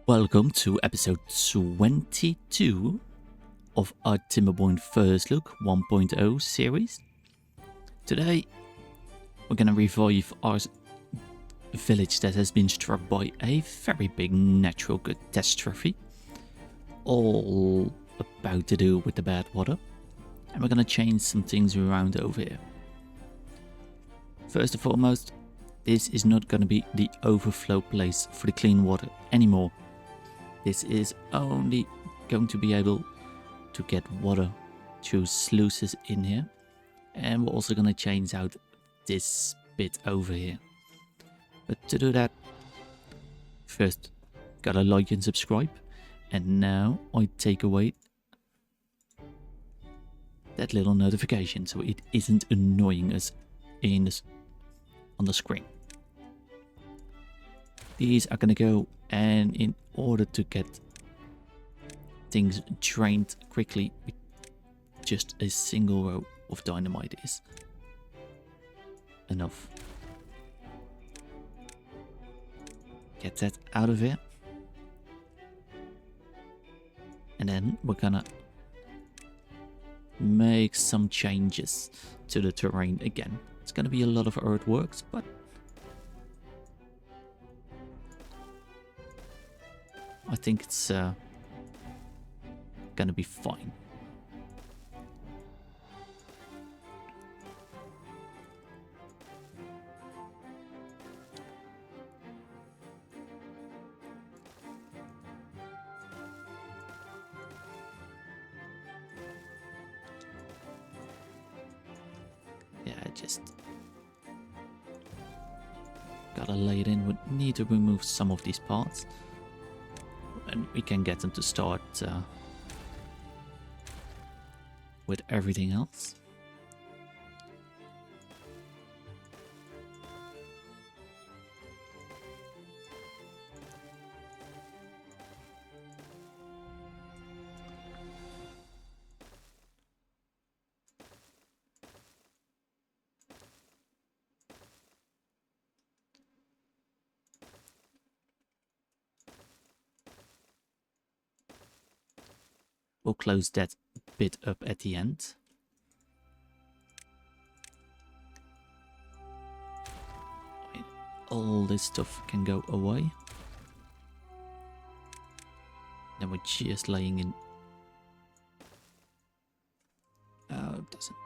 Welcome to episode 22 of our Timberborn First Look 1.0 series. Today, we're going to revive our village that has been struck by a very big natural catastrophe, all about to do with the bad water, and we're going to change some things around over here. First and foremost, this is not going to be the overflow place for the clean water anymore. This is only going to be able to get water through sluices in here. And we're also going to change out this bit over here. But to do that, first, gotta like and subscribe. And now I take away that little notification so it isn't annoying us on the screen. These are going to go, and in order to get things drained quickly, just a single row of dynamite is enough. Get that out of here. And then we're gonna make some changes to the terrain again. It's gonna be a lot of earthworks, but I think it's gonna be fine. Yeah, just gotta lay it in. We need to remove some of these parts. And we can get them to start with everything else. We'll close that bit up at the end. All this stuff can go away. Then we're just laying in. Oh, it doesn't.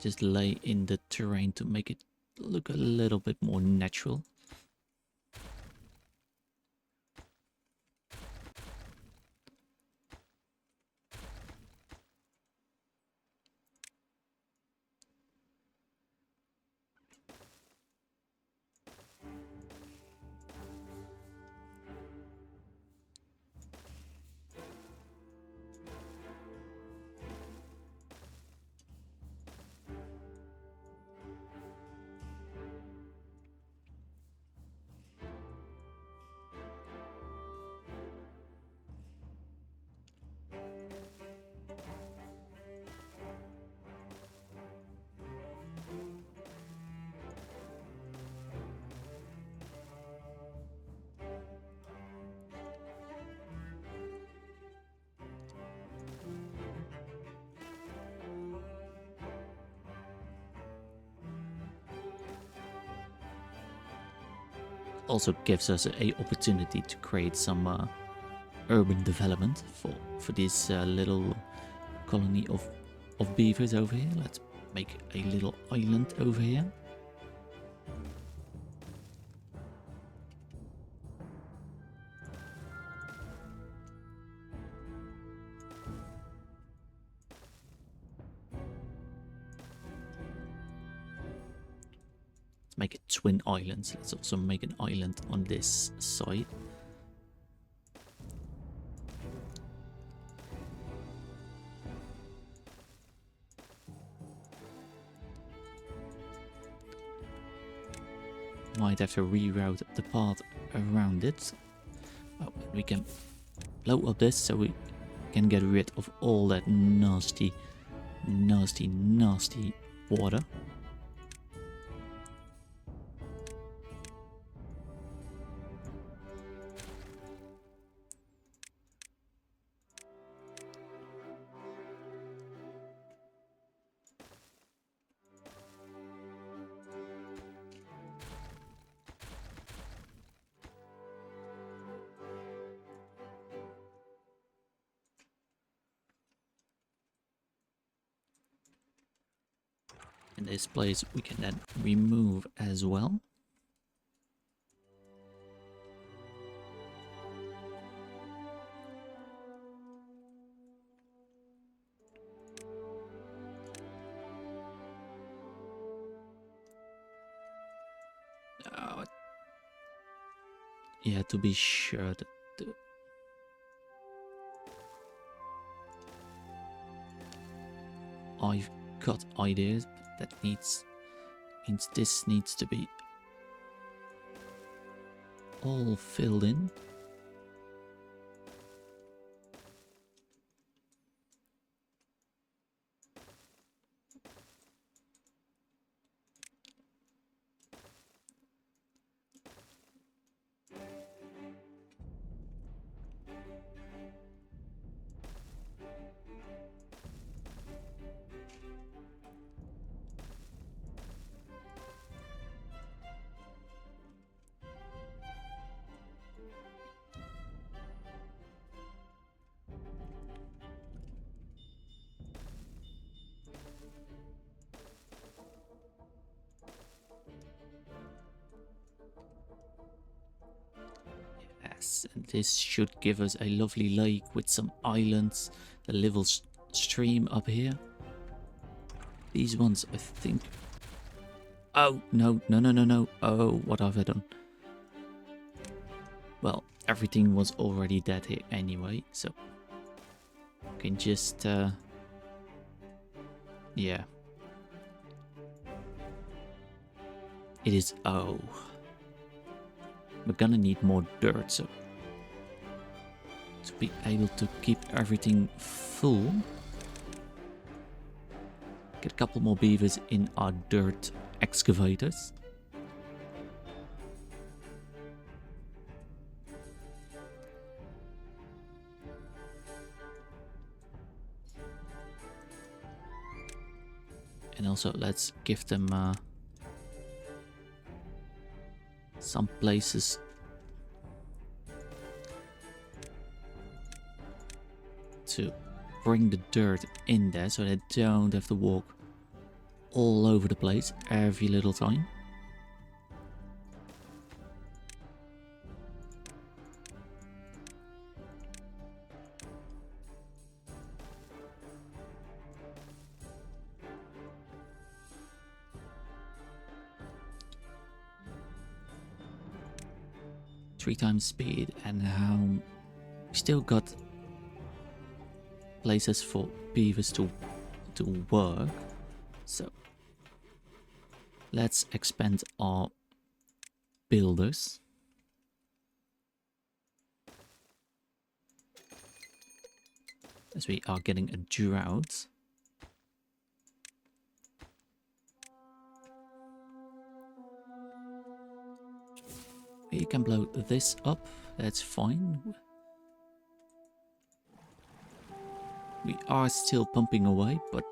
Just lay in the terrain to make it look a little bit more natural. Also gives us a opportunity to create some urban development for this little colony of beavers over here. Let's make a little island over here. Make it twin islands. Let's also make an island on this side. might have to reroute the path around it. Oh, we can blow up this so we can get rid of all that nasty water. In this place we can then remove as well. Yeah, to be sure that I've got ideas, but that means this needs to be all filled in. Yes, and this should give us a lovely lake with some islands, the little stream up here. These ones, I think... Oh, no. Oh, what have I done? Well, everything was already dead here anyway, so... I can just... yeah. It is... Oh... We're gonna need more dirt, so to be able to keep everything full, get a couple more beavers in our dirt excavators. And also let's give them some places to bring the dirt in there so they don't have to walk all over the place every little time. Three times speed, and how we still got places for beavers to work, so let's expand our builders. As we are getting a drought. You can blow this up, that's fine. We are still pumping away, but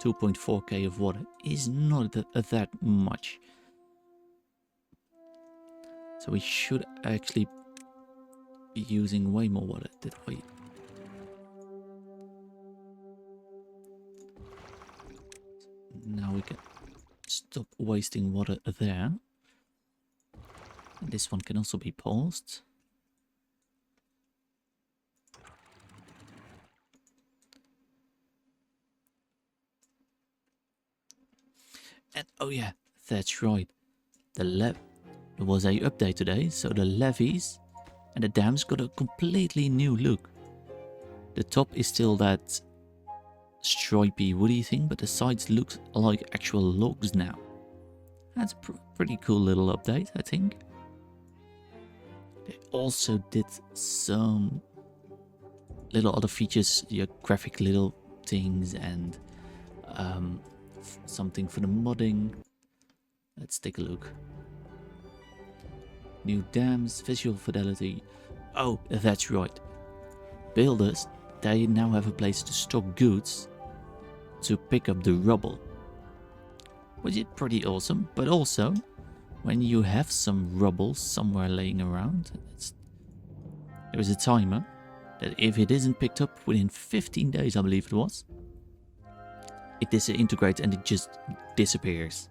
2.4k of water is not that much. So we should actually be using way more water that way. Now we can stop wasting water there. And this one can also be paused. And oh yeah, that's right. There was a update today, so the levees and the dams got a completely new look. The top is still that stripy woody thing, but the sides look like actual logs now. That's a pretty cool little update, I think. They also did some little other features, your graphic little things, and something for the modding. Let's take a look. New dams, visual fidelity. Oh, that's right. Builders, they now have a place to stock goods to pick up the rubble, which is pretty awesome. But also, when you have some rubble somewhere laying around, there is a timer that if it isn't picked up within 15 days, I believe it was, it disintegrates and it just disappears.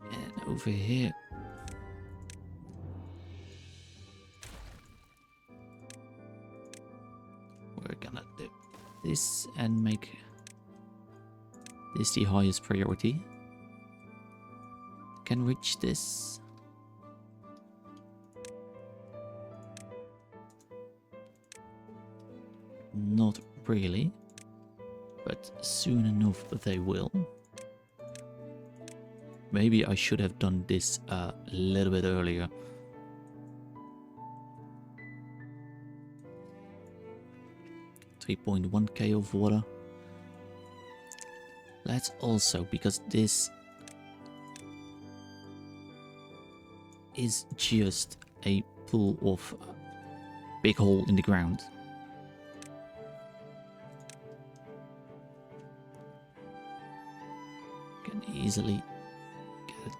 And over here, we're gonna do this and make this the highest priority. Can reach this. Not really, but soon enough they will. Maybe I should have done this a little bit earlier. $3.1k of water. Let's also, because this is just a pool of big hole in the ground. Can easily get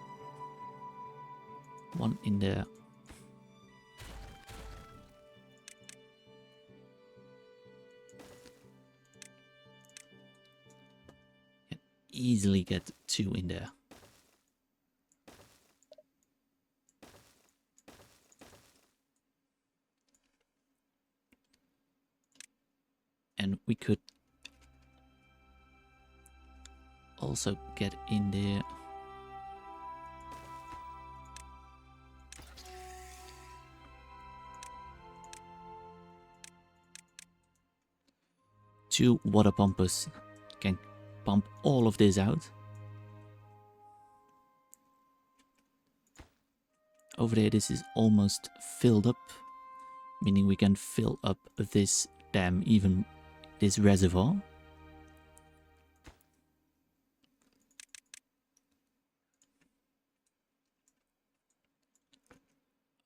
one in there. Can easily get two in there. And we could also get in there. Two water pumpers can pump all of this out. Over there, this is almost filled up, meaning we can fill up this dam, even this reservoir.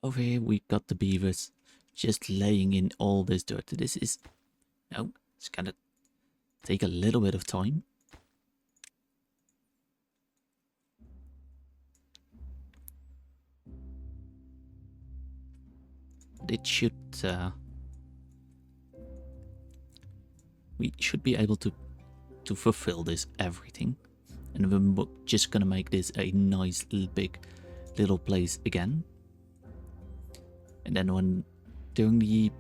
Over here we got the beavers just laying in all this dirt. This is, no, it's gonna take a little bit of time. It should, we should be able to fulfill this everything. And we're just gonna make this a nice little big little place again. And then during the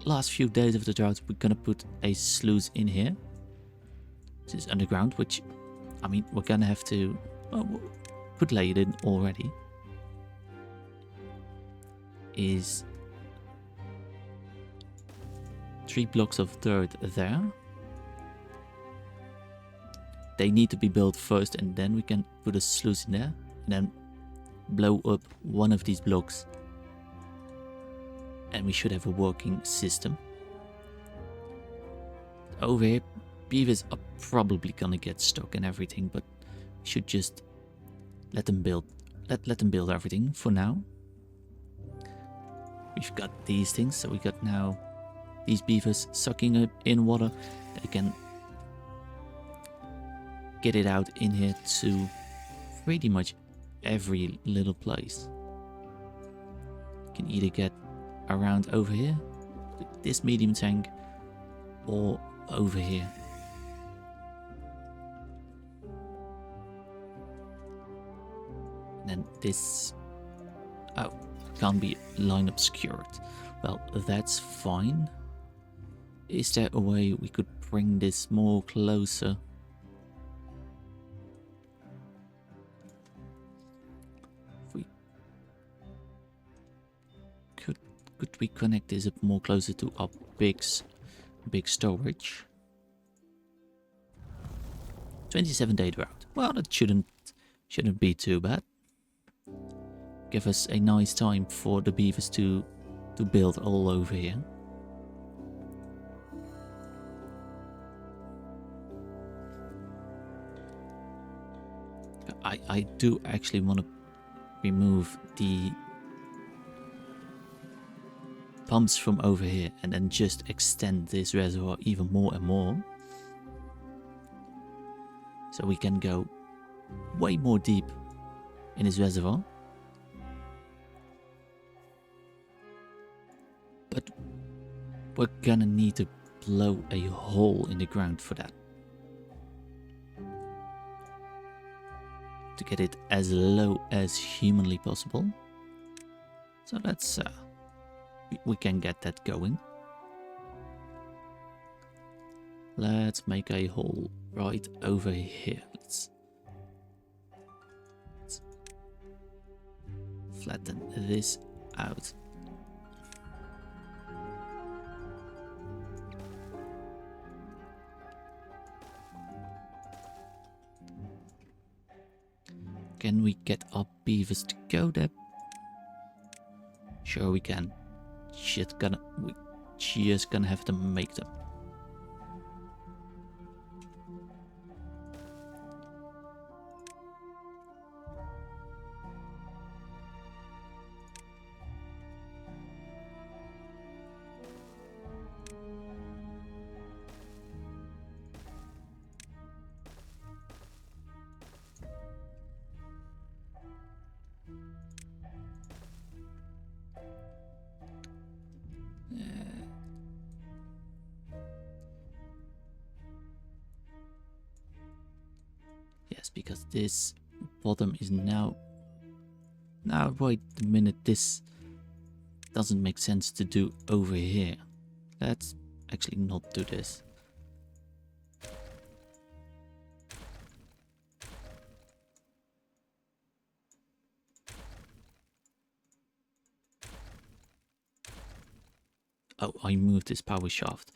last few days of the drought, we're gonna put a sluice in here. This is underground, which, I mean, we're gonna have to, well, could lay it in already. Is 3 blocks of dirt there. They need to be built first, and then we can put a sluice in there, and then blow up one of these blocks. And we should have a working system. Over here, beavers are probably gonna get stuck and everything, but we should just let them build. Let them build everything for now. We've got these things, so we got now these beavers sucking up in water. They can get it out in here to pretty much every little place. Can either get around over here, this medium tank, or over here. And then this, oh, can't be line obscured. Well, that's fine. Is there a way we could bring this more closer? Could we connect this up more closer to our big big storage. 27-day drought. Well, that shouldn't be too bad. Give us a nice time for the beavers to build all over here. I do actually want to remove the pumps from over here and then just extend this reservoir even more and more. So we can go way more deep in this reservoir. But we're gonna need to blow a hole in the ground for that. To get it as low as humanly possible. So let's we can get that going. Let's make a hole right over here. Let's flatten this out. Can we get our beavers to go there? Sure we can. We just gonna have to make them. Yes, because this bottom is now right the minute this doesn't make sense to do over here. Let's actually not do this. Oh, I moved this power shaft.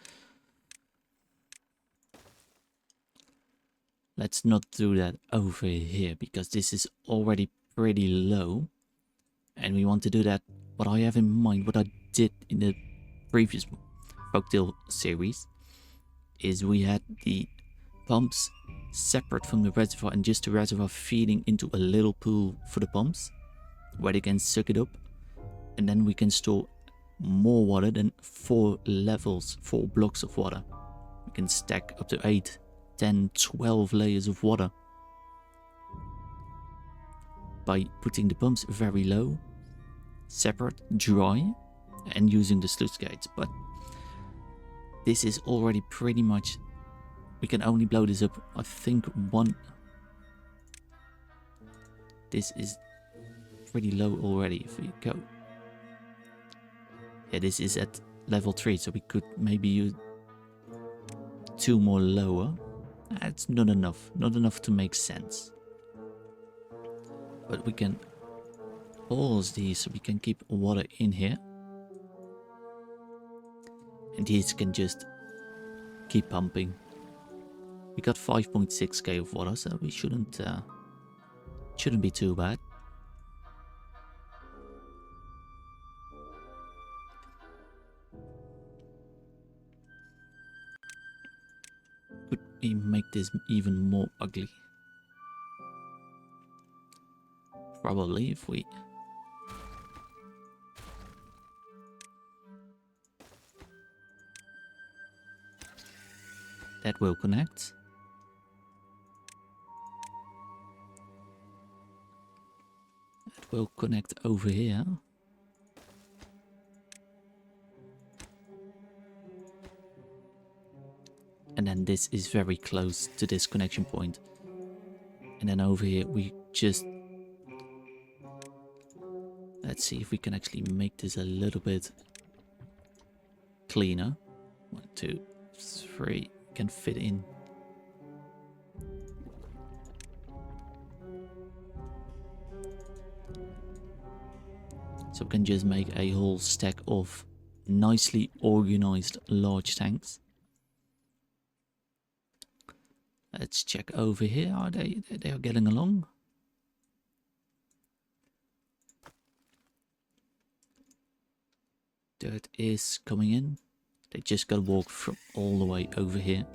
Let's not do that over here because this is already pretty low. And we want to do that. What I have in mind, what I did in the previous folktale series, is we had the pumps separate from the reservoir and just the reservoir feeding into a little pool for the pumps where they can suck it up. And then we can store more water than 4 blocks of water. We can stack up to 8, 10, 12 layers of water by putting the pumps very low, separate, dry, and using the sluice gates. But this is already pretty much, we can only blow this up, I think, one. This is pretty low already. If we go, yeah, this is at level 3, so we could maybe use 2 more lower. That's not enough to make sense. But we can pause these so we can keep water in here. And these can just keep pumping. We got 5.6k of water, so we shouldn't be too bad. Could we make this even more ugly? Probably, if we... That will connect. That will connect over here. And then this is very close to this connection point. And then over here we just... Let's see if we can actually make this a little bit cleaner. 1, 2, 3. Can fit in. So we can just make a whole stack of nicely organized large tanks. Let's check over here. Are they are getting along? Dirt is coming in. They just gotta walk from all the way over here.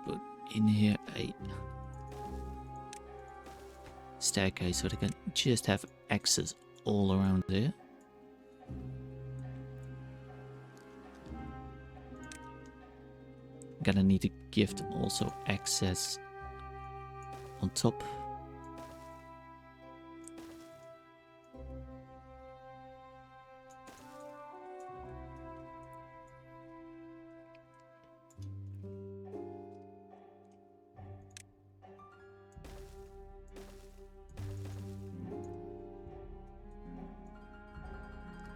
Put in here a staircase so they can just have access all around there. Gonna need to give them also access on top.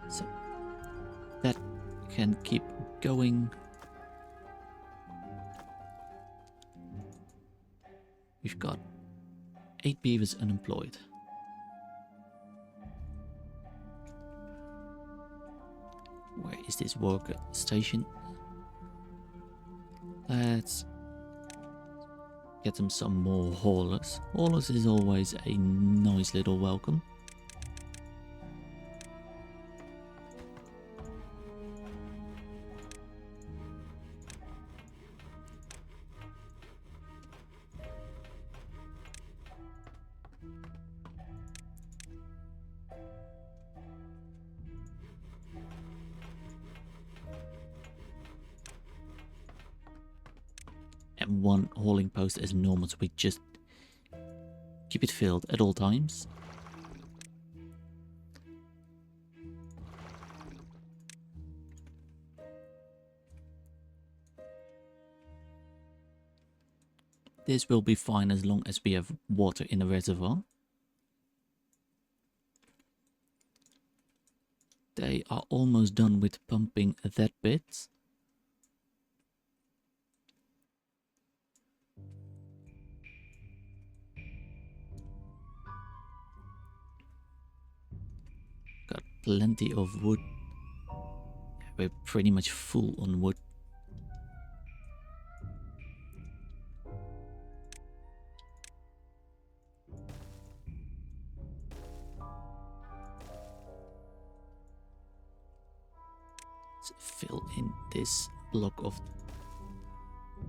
So that can keep going. We've got 8 beavers unemployed. Where is this worker station? Let's get them some more haulers. Haulers is always a nice little welcome. And 1 hauling post as normal, so we just keep it filled at all times. This will be fine as long as we have water in the reservoir. They are almost done with pumping that bit. Got plenty of wood. We're pretty much full on wood. Let's fill in this block of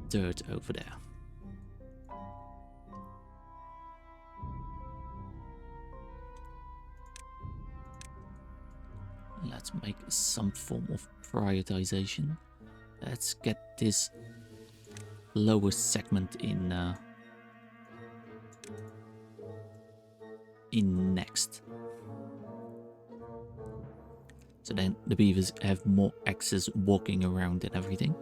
dirt over there. Let's make some form of prioritization. Let's get this lower segment in next. So then the beavers have more access walking around and everything.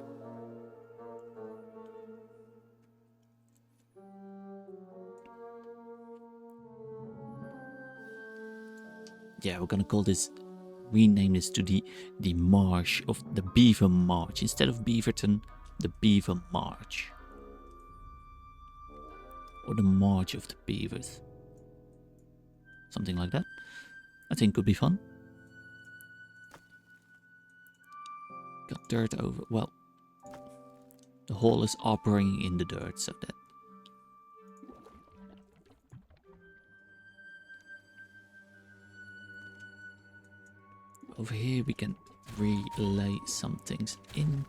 Yeah, we're gonna call this, rename this to the Marsh of the Beaver March. Instead of Beaverton, the Beaver March. Or the March of the Beavers. Something like that. I think could be fun. Got dirt over, well, the haulers are bringing in the dirt, so that over here we can relay some things in.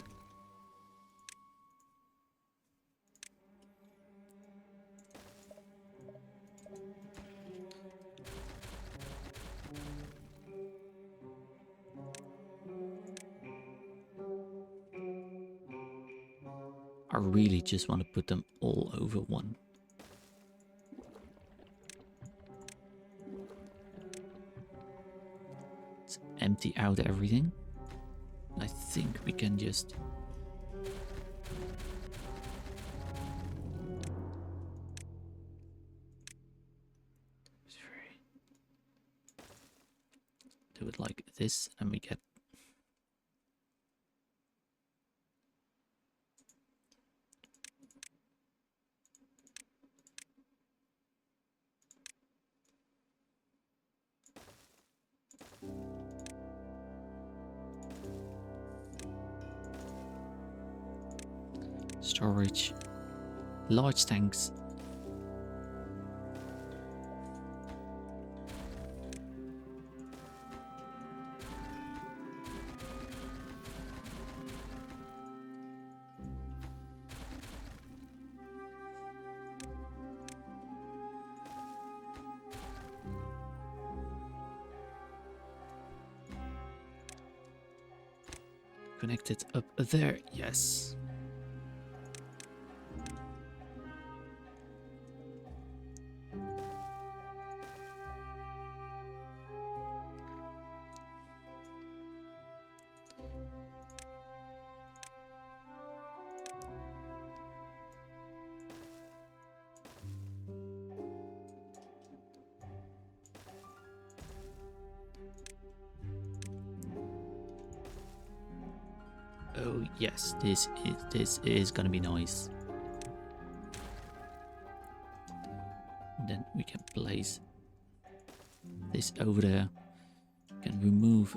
I really just want to put them all over one. Let's empty out everything. I think we can just... do it like this, and we get storage, large tanks. Connected up there, yes. Oh yes, this is gonna be nice. And then we can place this over there. Can remove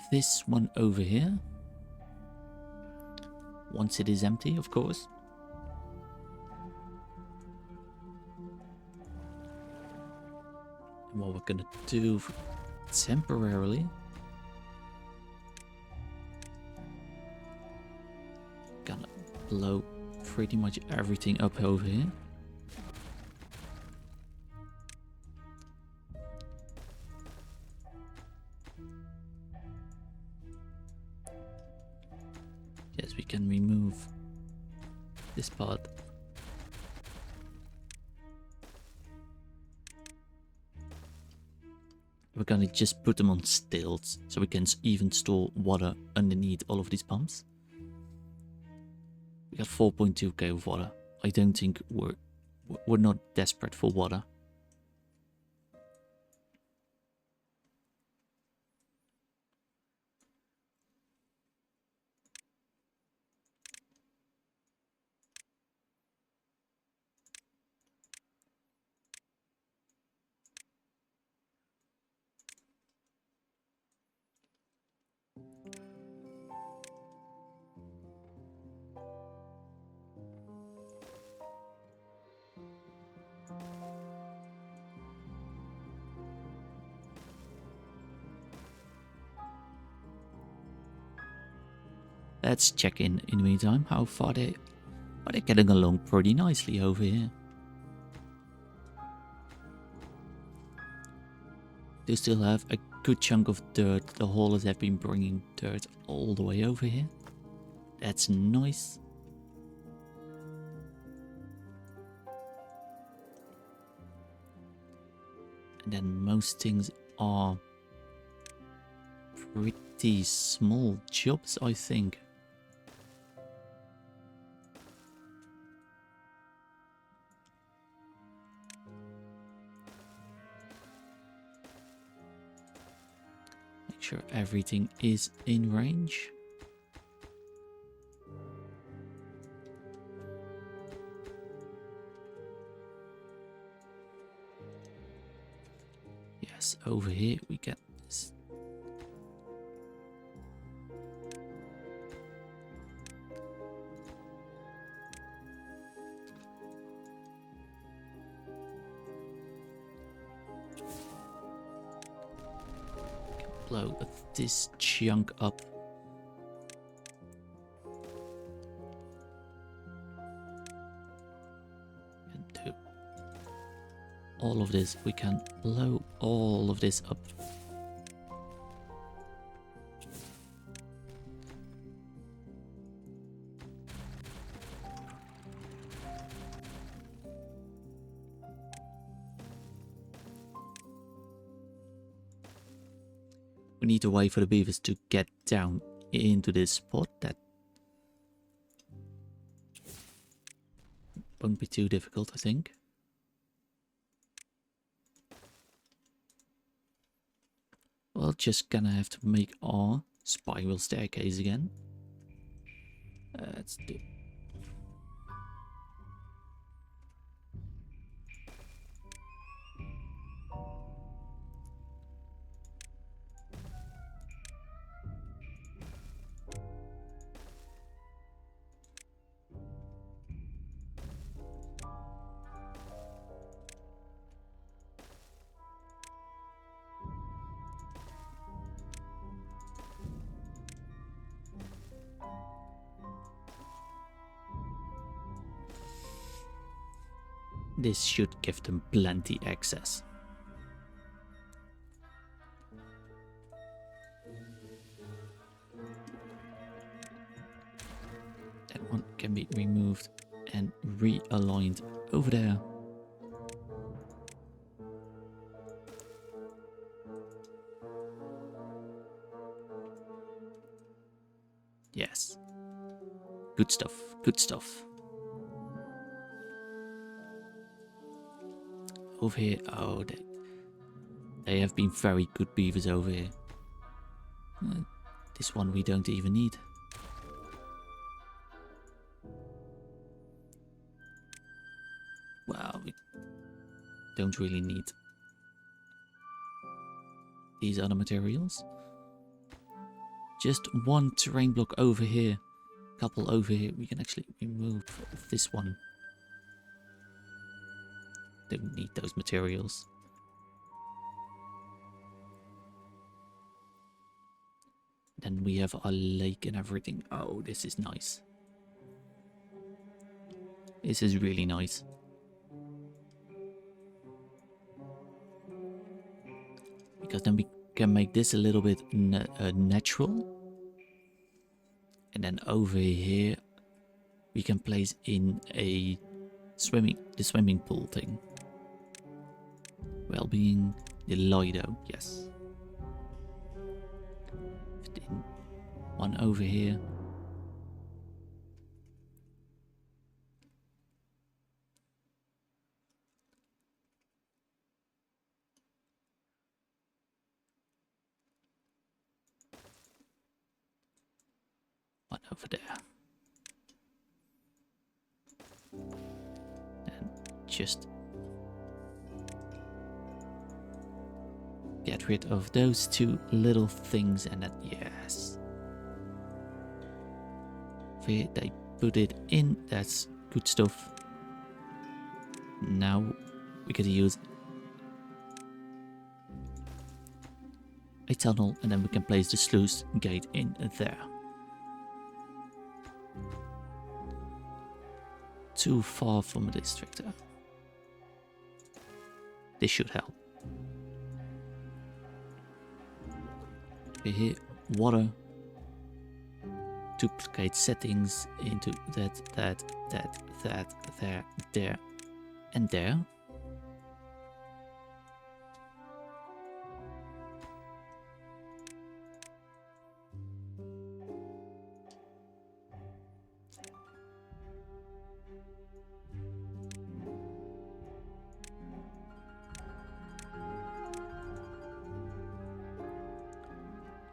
this one over here. Once it is empty, of course. And what we're gonna do temporarily, gonna blow pretty much everything up over here. Yes, we can remove this part. We're gonna just put them on stilts so we can even store water underneath all of these pumps. We got 4.2k of water. I don't think we're not desperate for water. Let's check in the meantime how far they're getting along pretty nicely over here. They still have a good chunk of dirt. The haulers have been bringing dirt all the way over here. That's nice. And then most things are pretty small jobs, I think. Make sure everything is in range. Yes, over here we get this. Blow this chunk up. And do all of this. We can blow all of this up. We need to wait for the beavers to get down into this spot. That won't be too difficult, I think. we're just gonna have to make our spiral staircase again. Let's do. This should give them plenty access. That one can be removed and realigned over there. Yes. Good stuff, good stuff. Over here, oh, they have been very good beavers over here. This one we don't even need. Well, we don't really need these other materials. Just one terrain block over here, couple over here. We can actually remove this one. Don't need those materials. Then we have our lake and everything. Oh, this is nice. This is really nice. Because then we can make this a little bit natural. And then over here, we can place in the swimming pool thing. Well-being, the Lido, yes. One over here. One over there. And just get rid of those two little things and then, yes. Here they put it in, that's good stuff. Now we gotta use a tunnel and then we can place the sluice gate in there. Too far from a districtor. This should help. Here, water. Duplicate settings into that, there, and there.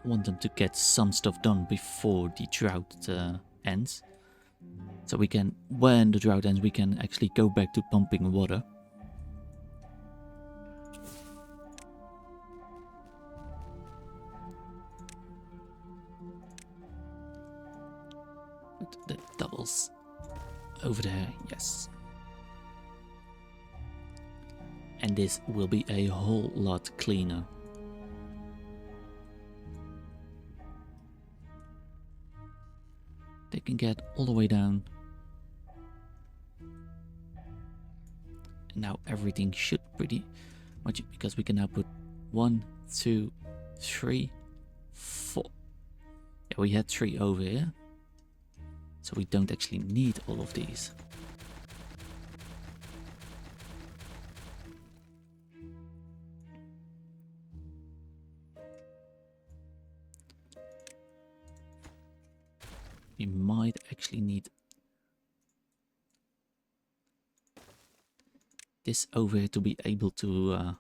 I want them to get some stuff done before the drought ends. So we can, when the drought ends, we can actually go back to pumping water. Put the doubles over there, yes. And this will be a whole lot cleaner. They can get all the way down. And now everything should pretty much, because we can now put 1, 2, 3, 4. Yeah, we had 3 over here. So we don't actually need all of these. We might actually need this over here to be able to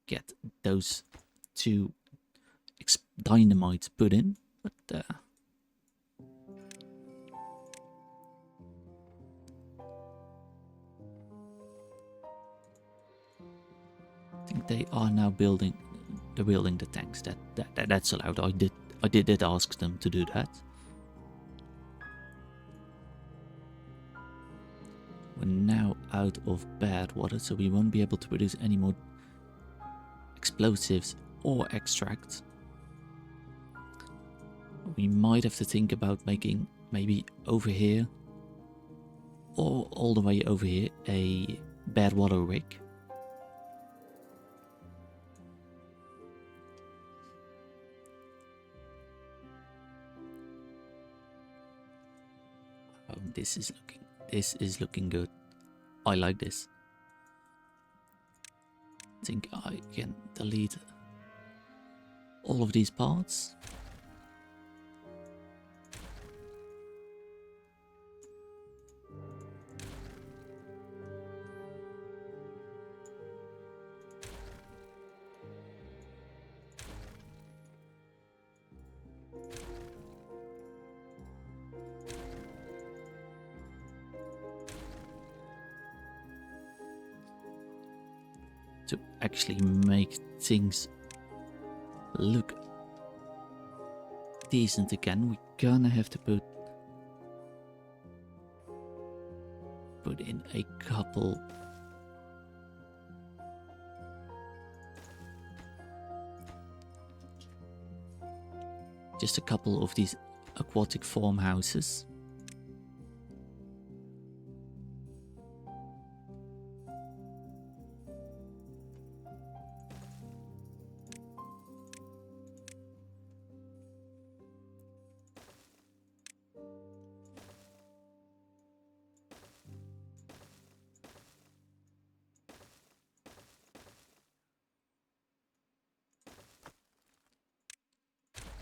get those to dynamite put in, but I think they are now building. They're building the tanks. That's allowed. I did ask them to do that. We're now out of bad water, so we won't be able to produce any more explosives or extracts. We might have to think about making, maybe over here or all the way over here, a bad water rig. Oh, this is looking good. I like this. I think I can delete all of these parts. To actually make things look decent again, we're gonna have to put in a couple just a couple of these aquatic farmhouses.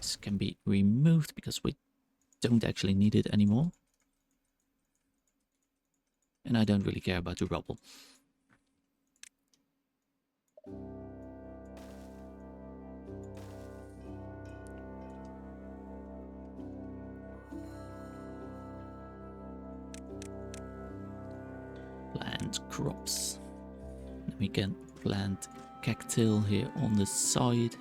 This can be removed because we don't actually need it anymore. And I don't really care about the rubble. Plant crops. And we can plant cactus here on the side.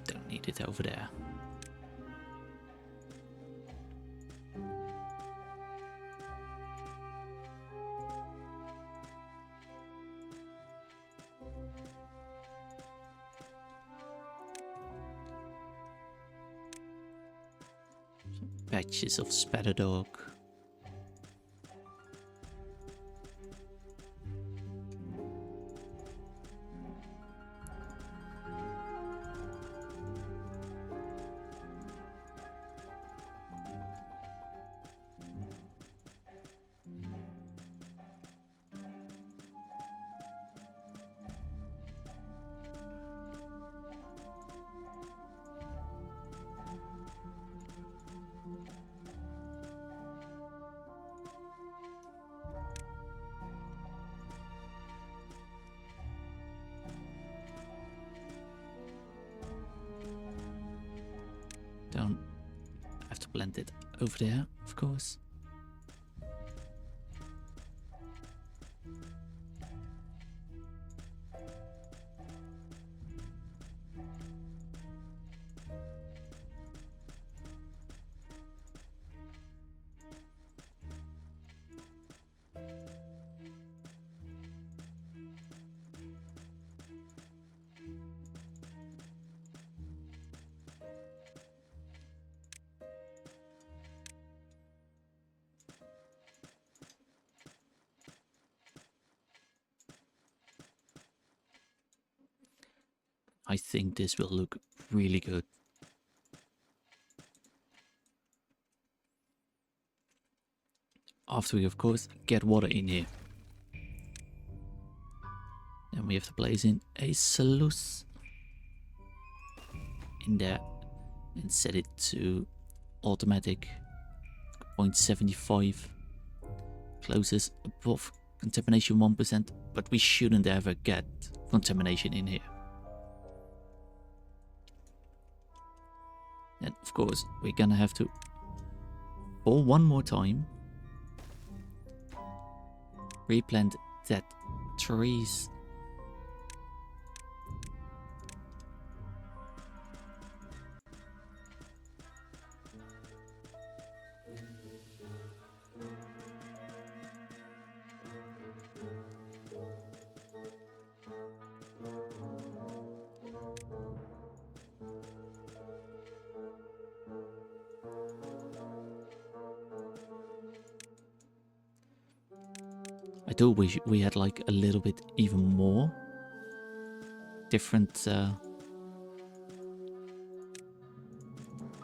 Don't need it over there. Patches of spatter dog. Don't have to plant it over there, of course. I think this will look really good. After we, of course, get water in here. And we have to place in a sluice in there and set it to automatic 0.75. Closes above contamination 1%, but we shouldn't ever get contamination in here. And of course, we're gonna have to, for one more time, replant that trees. I do wish we had like a little bit even more different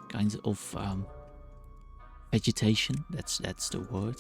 kinds of vegetation. That's the word.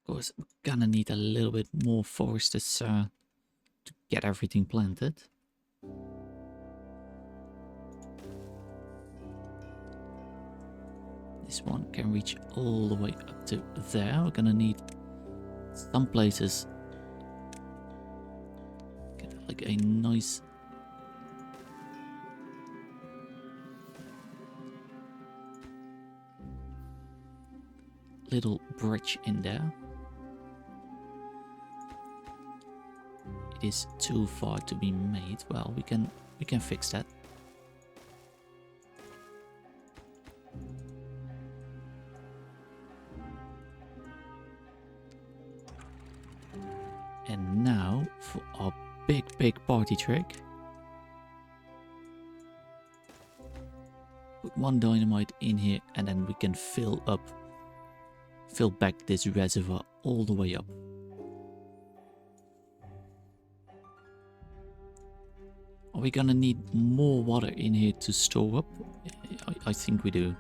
Of course, we're gonna need a little bit more foresters to get everything planted. This one can reach all the way up to there. We're gonna need some places get like a nice little bridge in there. It is too far to be made. Well, we can fix that. And now for our big party trick. Put one dynamite in here and then we can fill back this reservoir all the way up. Are we gonna need more water in here to store up? I think we do.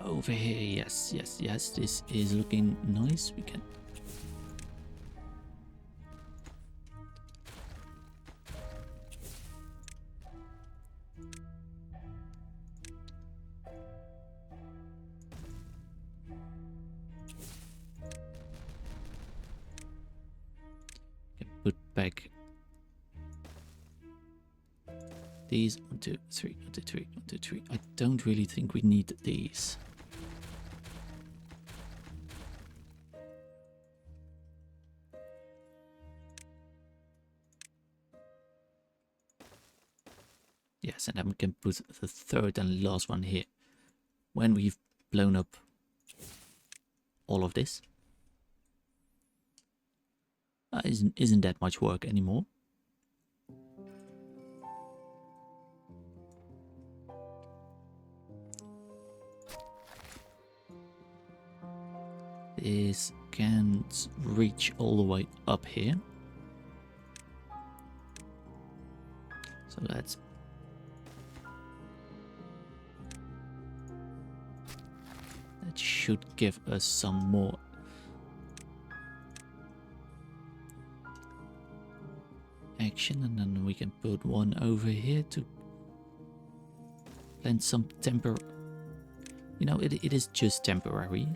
Over here, yes, this is looking nice. We can put back these 1, 2, 3, 1, 2, 3, 1, 2, 3. I don't really think we need these. Yes, and then we can put the third and last one here when we've blown up all of this. Isn't that much work anymore. can't reach all the way up here. So that should give us some more action, and then we can put one over here to plant some you know, it is just temporary.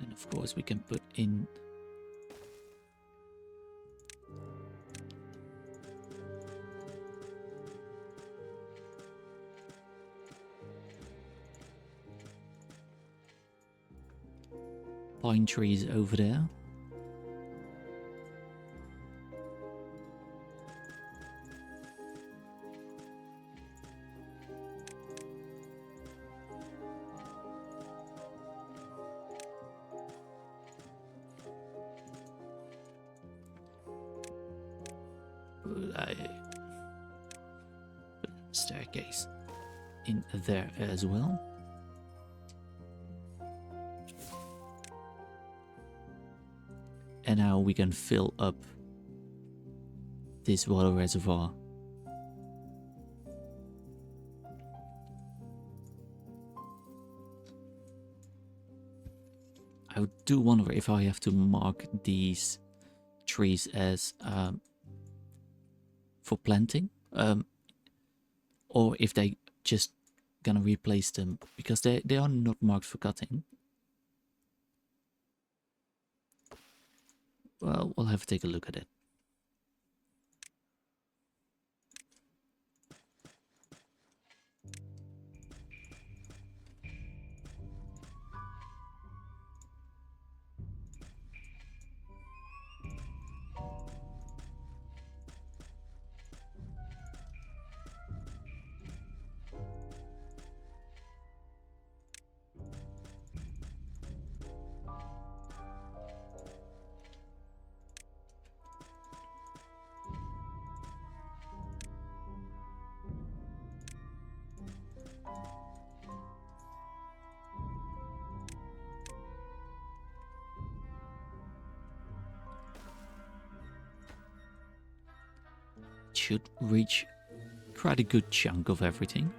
And of course we can put in pine trees over there. Staircase in there as well. And now we can fill up this water reservoir. I do wonder if I have to mark these trees as for planting, or if they just gonna replace them, because they are not marked for cutting. Well, we'll have to take a look at it. Should reach quite a good chunk of everything.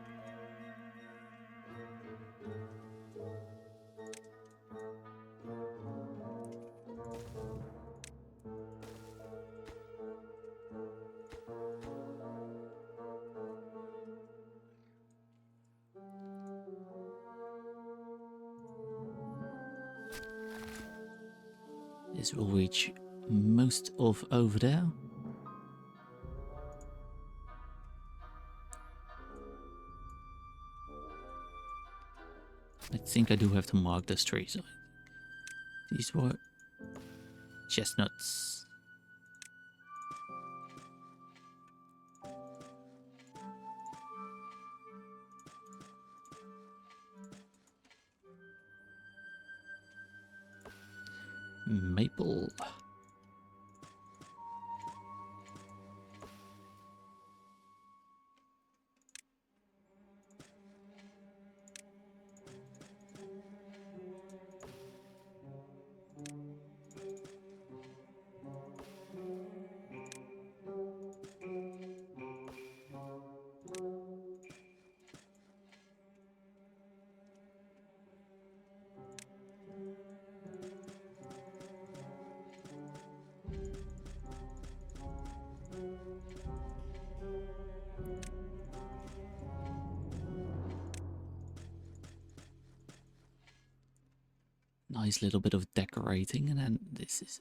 This will reach most of over there. I think I do have to mark those trees. These were chestnuts. Maple. Nice little bit of decorating, and then this is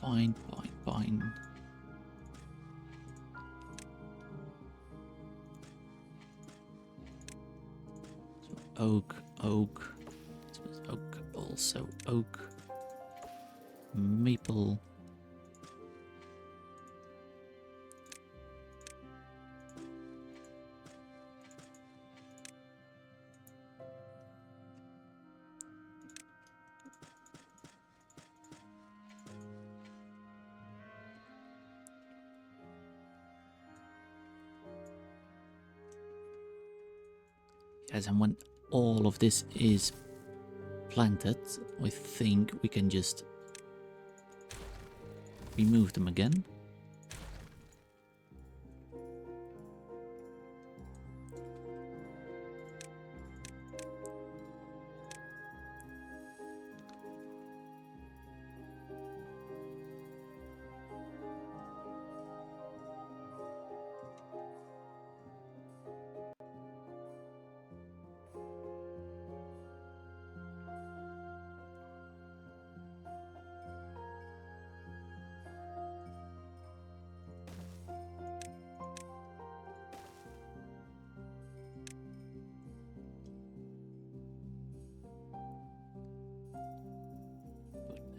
Fine, fine, fine. So oak, oak. So oak, also oak. Maple. Yes, and when all of this is planted, I think we can just remove them again.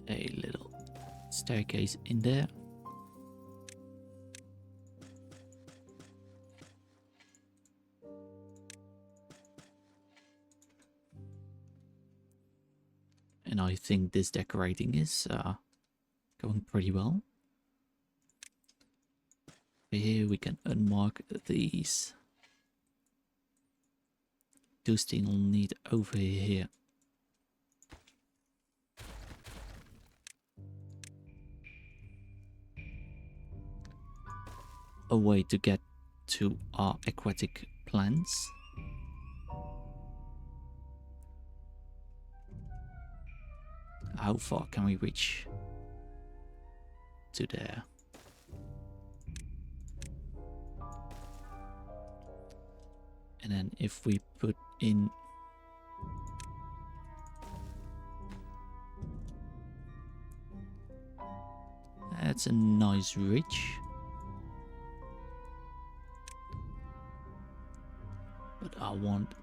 A little staircase in there. And I think this decorating is going pretty well. Here we can unmark these. Do still need over here. A way to get to our aquatic plants. How far can we reach to there? And then if we put in that's a nice ridge. But I want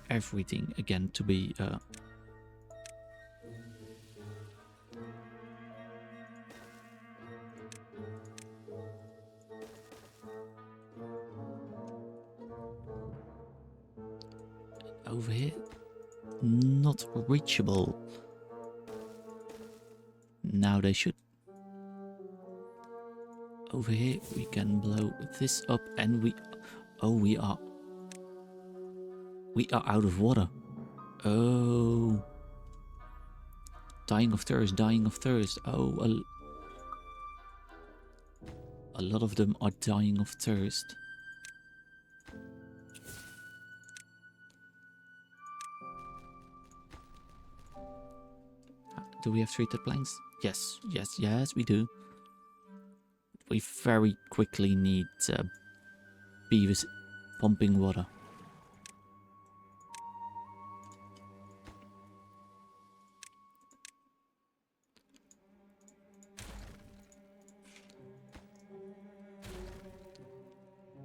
everything again to be over here, not reachable. Now they should. Over here we can blow this up and we are out of water. Oh, dying of thirst, dying of thirst. Oh, a lot of them are dying of thirst. Do we have treated plains? Yes, yes, yes, we do. We very quickly need beavers pumping water.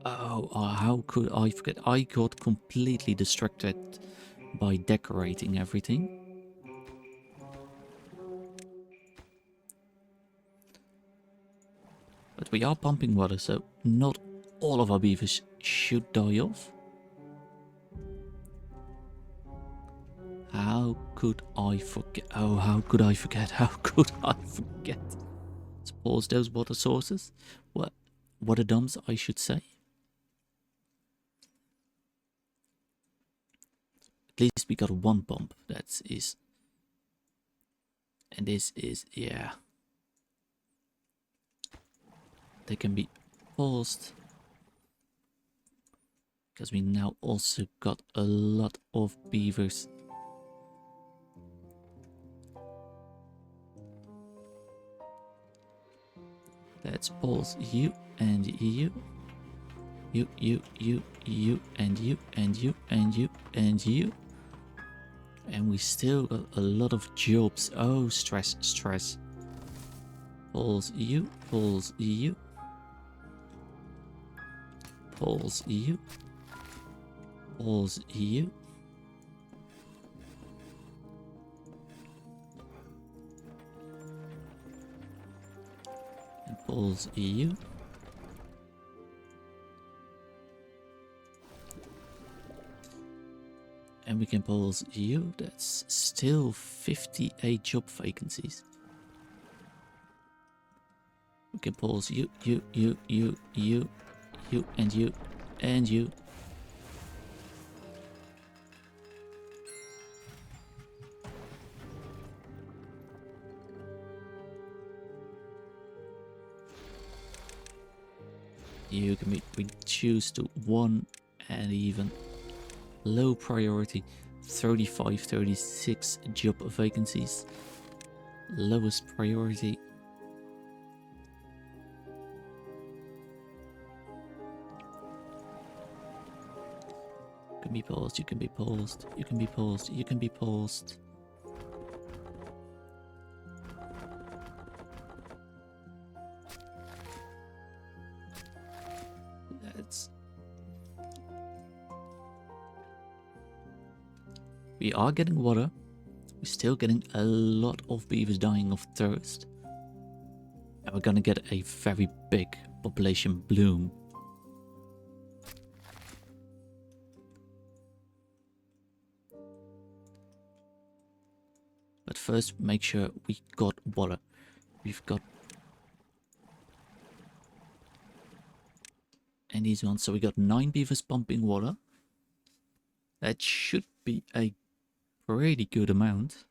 Oh, how could I forget? I got completely distracted by decorating everything. But we are pumping water, so not all of our beavers should die off. How could I forget? Oh, how could I forget? How could I forget? Let's pause those water sources. What? Water dumps, I should say. At least we got one pump. That is. And this is, yeah. They can be paused. Because we now also got a lot of beavers. Let's pause you and you. You, and you, and you, and you, and you. And we still got a lot of jobs. Oh, stress, stress. Pulls you, pulls you. Pulls you. Pulls you. And pulls you. And we can pulse you. That's still 58 job vacancies. We can pulse you, and you, and you. You can be reduced to 1 and even low priority. 35, 36 job vacancies. Lowest priority. You can be paused, you can be paused, you can be paused, you can be paused. That's... We are getting water. We're still getting a lot of beavers dying of thirst. And we're gonna get a very big population bloom. But first, make sure we got water. We've got... And these ones, so we got 9 beavers pumping water. That should be a pretty good amount.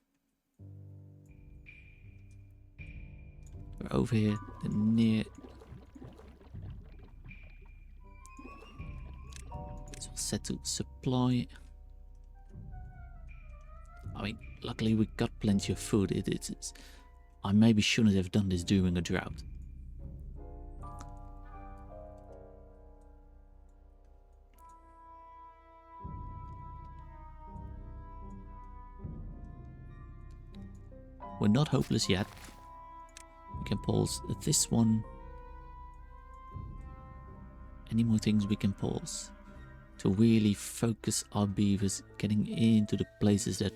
We're over here, near... It's all set to supply. I mean, luckily we got plenty of food. It's I maybe shouldn't have done this during a drought. We're not hopeless yet. We can pause this one. Any more things we can pause to really focus our beavers getting into the places that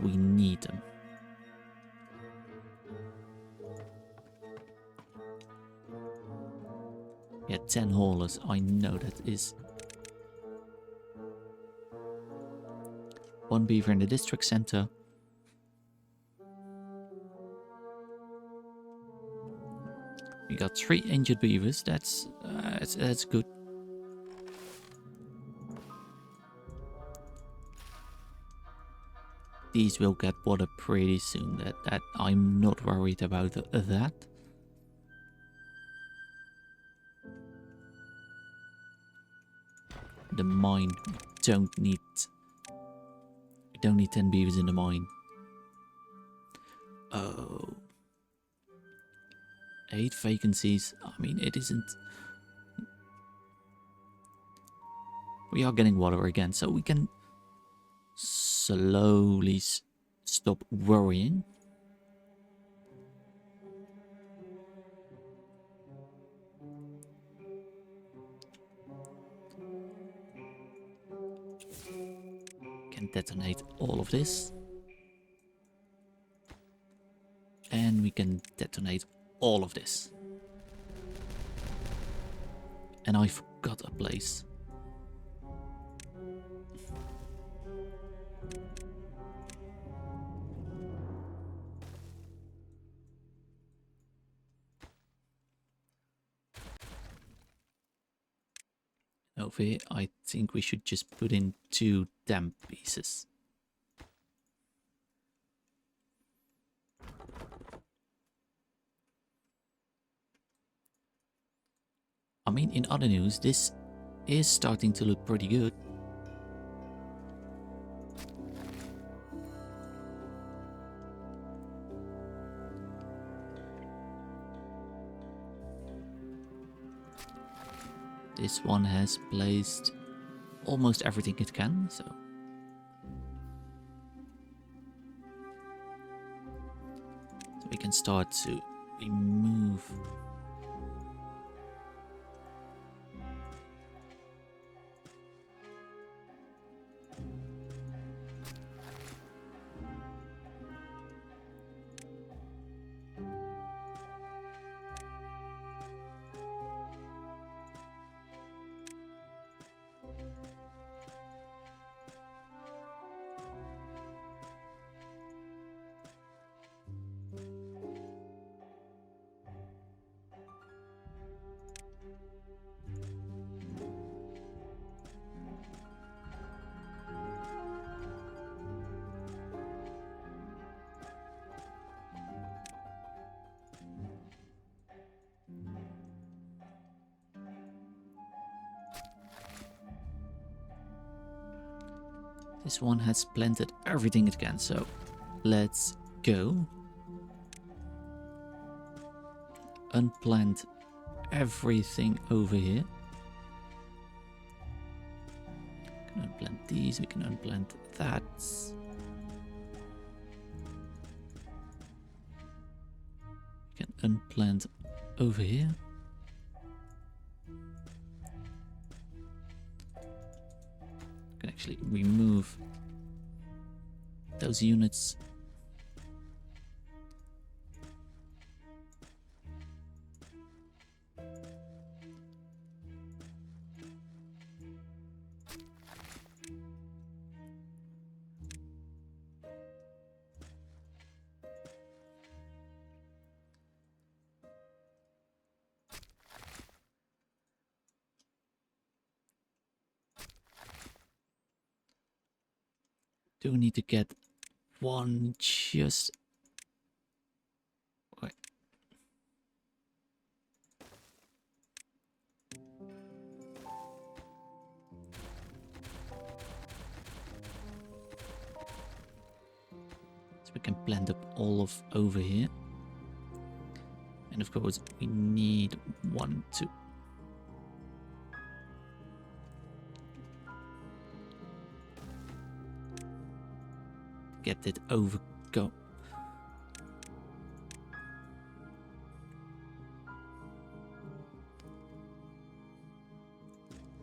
we need them. Yeah, 10 haulers. I know that is 1 beaver in the district center. We got 3 injured beavers. That's good. These will get water pretty soon. That I'm not worried about that. The mine. We don't need 10 beavers in the mine. Oh. 8 vacancies. I mean, it isn't... We are getting water again, so we can slowly stop worrying. Can detonate all of this. And we can detonate all of this. And I forgot a place. Over here, I think we should just put in 2 damp pieces. I mean, in other news, this is starting to look pretty good. This one has placed almost everything it can, so we can start to remove. This one has planted everything it can, so let's go. Unplant everything over here. We can unplant these, we can unplant that. We can unplant over here. We can actually remove those units. Do need to get one just... Wait. So we can plant up all of over here. And of course we need one to... get it over go.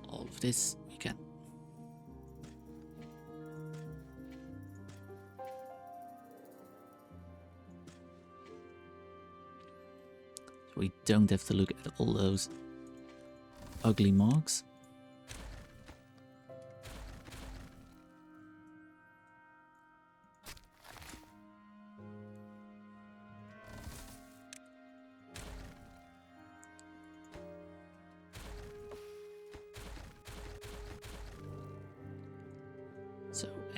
All of this we can. So we don't have to look at all those ugly marks.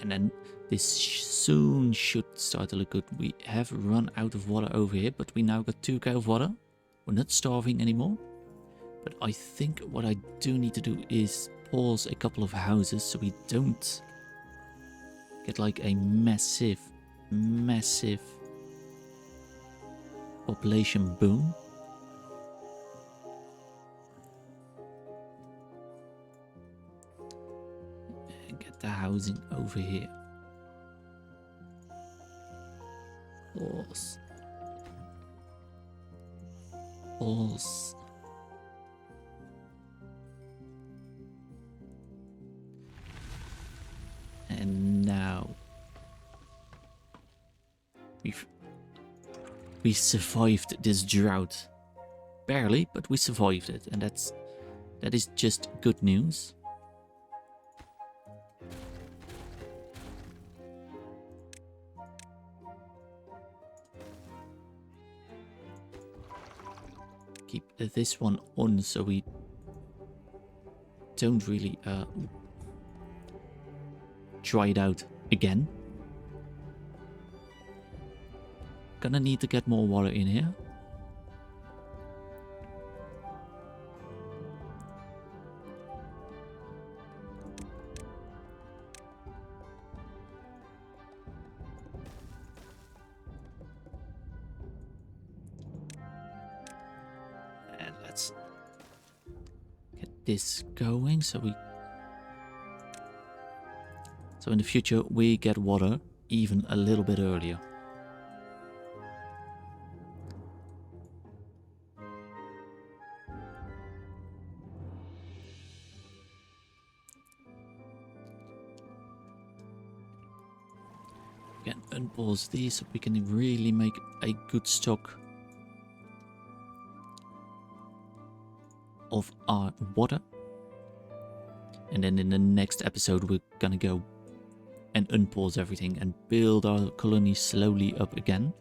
And then this soon should start to look good. We have run out of water over here, but we now got 2k of water. We're not starving anymore. But I think what I do need to do is pause a couple of houses so we don't get like a massive population boom. The housing over here. Pause. Pause. And now we survived this drought. Barely, but we survived it, and that is just good news. Keep this one on so we don't really dry it out again. Gonna need to get more water in here. This going so in the future we get water even a little bit earlier. pause these so we can really make a good stock of our water. And then in the next episode we're gonna go and unpause everything and build our colony slowly up again.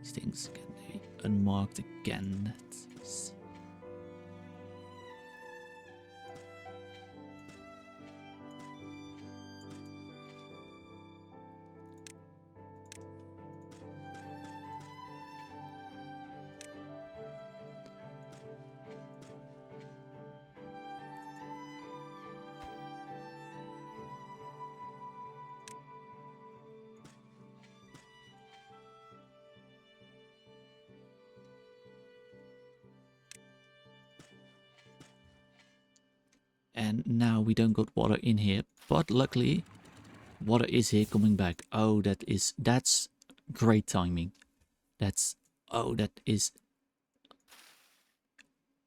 These things can be unmarked again. Let's see. And now we don't got water in here, but luckily water is here coming back. Oh, that's great timing. Oh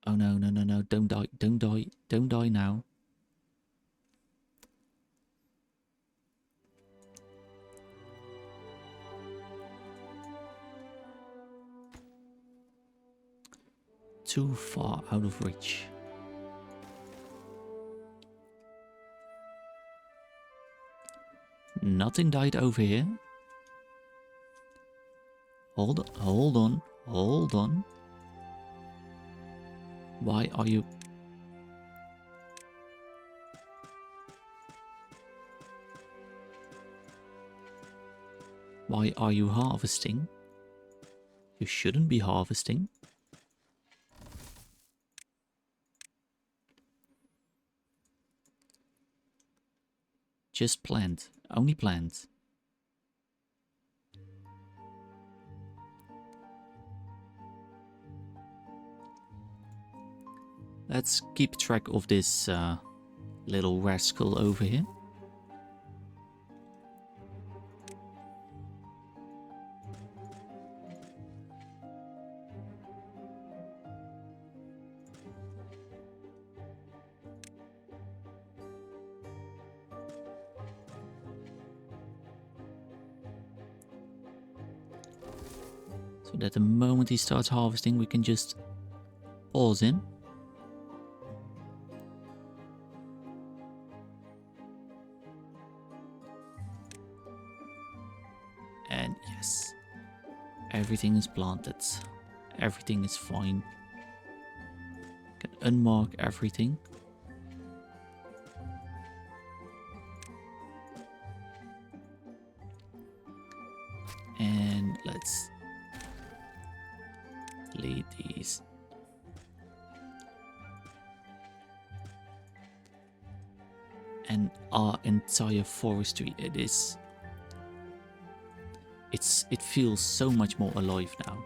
no, don't die now. Too far out of reach. Nothing died over here. Hold on. Why are you... Why are you harvesting? You shouldn't be harvesting. Just plant. Only plant. Let's keep track of this little rascal over here. So that the moment he starts harvesting, we can just pause in. And yes, everything is planted. Everything is fine. Can unmark everything. And let's lead these. And our entire forestry, it feels so much more alive now.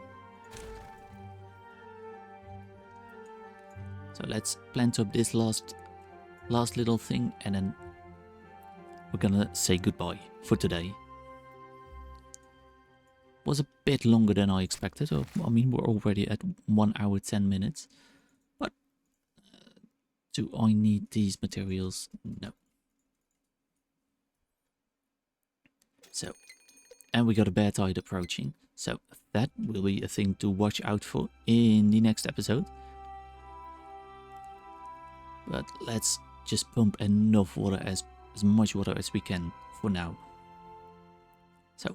So let's plant up this last little thing, and then we're gonna say goodbye for today. Was a bit longer than I expected. I mean, we're already at 1 hour 10 minutes. But do I need these materials? No. So, and we got a bear tide approaching. So that will be a thing to watch out for in the next episode. But let's just pump enough water, as much water as we can for now. So,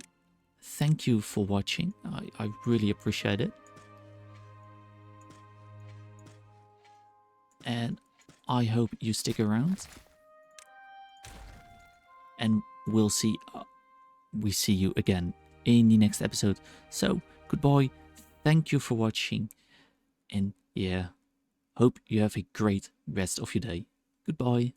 thank you for watching. I really appreciate it. And I hope you stick around. And we see you again in the next episode. So, goodbye. Thank you for watching. And yeah, hope you have a great rest of your day. Goodbye.